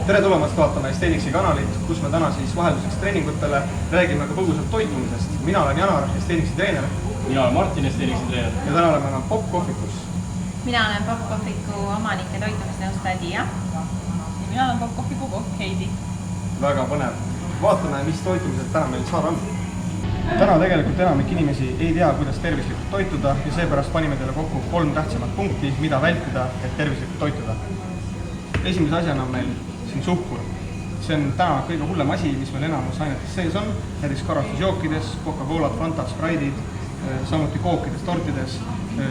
Tere tulemast vaatama Estenixi kanalit, kus me täna siis vahelduseks treeningutele räägime ka põgusalt toitumisest. Mina olen Janar, Estenixi treener. Mina olen Martin, Estenixi treener. Ja täna oleme Pop Kohvikus. Mina olen Pop Kohviku omanik ja toitumisnõustaja Tiia. Ja mina olen Pop Kohviku koht Heidi. Väga põnev. Vaatame, mis toitumised täna meil saada on. Täna tegelikult enamik inimesi ei tea, kuidas tervislikult toituda ja seepärast panime teile kokku 3 tähtsamat punkti, mida vältida, et tervislikult toituda. Esimese asjana on meil siin suhkur. See on täna kõige hullem asi, mis meil enamus ainetes sees on. Näiteks karastusjookides, Coca-Colad, Fantad, Sprite'id, samuti kookides, tortides.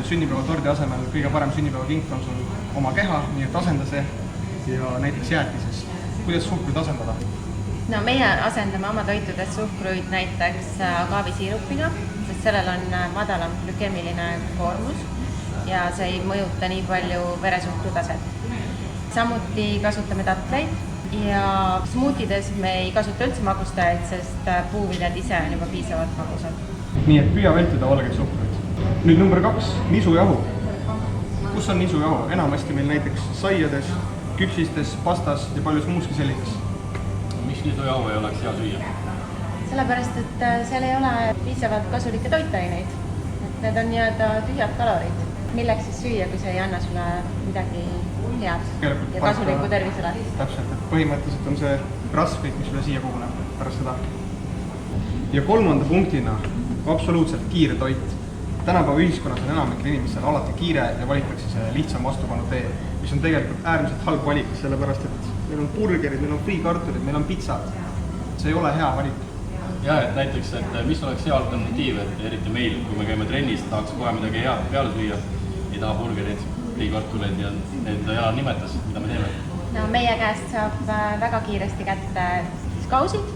Sünnipäevatordi asemel kõige parem sünnipäevakink on sul oma keha, nii et asenda see ja näiteks jäätises. Kuidas suhkruid asendada? No meie asendame oma toitudes suhkruid näiteks agaavisiirupiga, sest sellel on madalam glükemiline koormus ja see ei mõjuta nii palju veresuhkrutaset. Samuti kasutame tatleid ja smuutides me ei kasuta üldse magustajaid, sest puuviljad ise on juba piisavalt magusad. Nii et püüa vältida valgeid suhkruid. Nüüd number 2, nisujahu. Kus on nisujahu? Enamasti meil näiteks saiades, küpsistes, pastas ja paljus muuski sellises. Miks nisujahu ei oleks hea süüa? Sellepärast, et seal ei ole piisavalt kasulikke toitaineid. Need on nii-öelda tühjad kalorid. Milleks siis süüa, kui see ei anna sulle midagi head ja kasulikku tervisele? Täpselt, et põhimõtteliselt on see rasvik, mis sulle siia koguneb pärast seda. Ja 3. punktina absoluutselt kiire toit. Tänapäeva ühiskonnas on enamikel inimestel alati kiire ja valitakse see lihtsam vastupanu tee, mis on tegelikult äärmiselt halb valik, sellepärast et meil on burgerid, meil on friikartulid, meil on pitsad. See ei ole hea valik. Ja, et näiteks, et mis oleks hea alternatiiv, et eriti meil, kui me käime trennis, tahaks kohe midagi head peale süüa, ei taha burgerid, friikartuleid ja need Janar nimetas, mida me teeme. No meie käest saab väga kiiresti kätte kausid,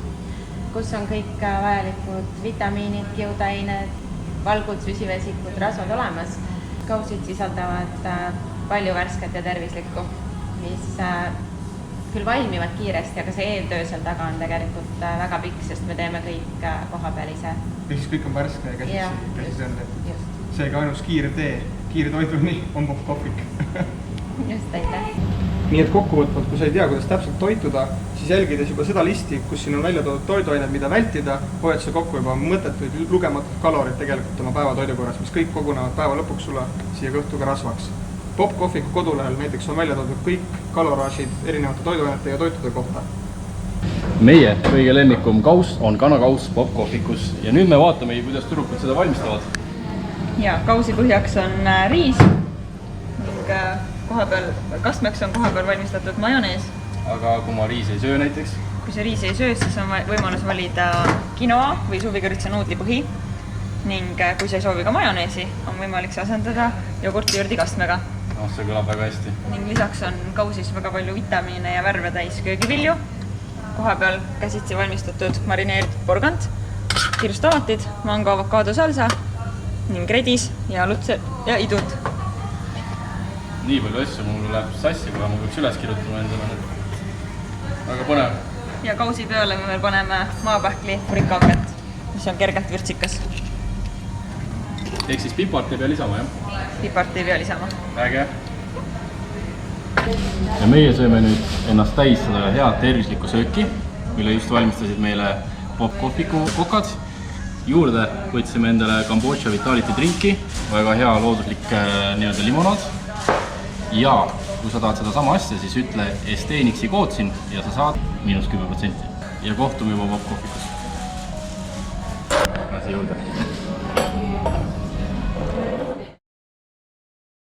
kus on kõik vajalikud vitamiinid, kiudained, valgud, süsivesikud, rasvad olemas. Kausid sisaldavad palju värsket ja tervislikku, mis küll valmivad kiiresti, aga see eeltöö seal taga on tegelikult väga pikk, sest me teeme kõik koha peal ise. Ehk siis kõik on värske ja käsisi on tehtud. Seega ainus kiire tee, kiire toiduni on Pop Kohvik. Just, aitäh. Nii et kokkuvõtvalt, kui sa ei tea, kuidas täpselt toituda, siis jälgides juba seda listi, kus siin on välja toodud toiduained, mida vältida, hoiad sa kokku juba mõttetuid lugematud kalorid tegelikult oma päevatoidukorras, mis kõik kogunevad päeva lõpuks sulle siia kõhtuga rasvaks. Pop Kohviku kodulehel näiteks on välja toodud kõik kaloraažid erinevate toiduainete ja toitude kohta. Meie kõige lemmikum kaus on kanakaus Pop Kohvikus ja nüüd me vaatame, kuidas tüdrukud seda valmistavad. Ja kausi põhjaks on riis ning kastmeks on koha peal valmistatud majonees. Aga kui ma riis ei söö näiteks? Kui sa riis ei söö, siis on võimalus valida quinoa või suvikõrtsa nuudlipõhi ning kui sa ei soovi ka majoneesi, on võimalik see asendada jogurtijürdi kastmega. See kõlab väga hästi. Ning lisaks on kausis väga palju vitamiine ja värve täis köögivilju, koha peal käsitsi valmistatud marineeritud porgand, kirstomatid, mango avokaado salsa ning redis ja lutse ja idud. Nii palju asju mul läheb sassi, kui ma peaks üles kirjutama endale. Väga põnev. Ja kausi peale me veel paneme maapähkli frikambet, mis on kergelt vürtsikas. Ehk siis pipart ei pea lisama, jah? Pipart ei pea lisama. Äge. Ja meie sööme nüüd ennast täis seda head tervislikku sööki, mille just valmistasid meile Pop Kohviku kokad. Juurde võtsime endale Kambodža Vitality drinki, väga hea looduslik limonaad. Ja kui sa tahad seda sama asja, siis ütle Estenixi kood siin ja sa saad -10%. Ja kohtume juba Pop Kohvikus. Asi juurde.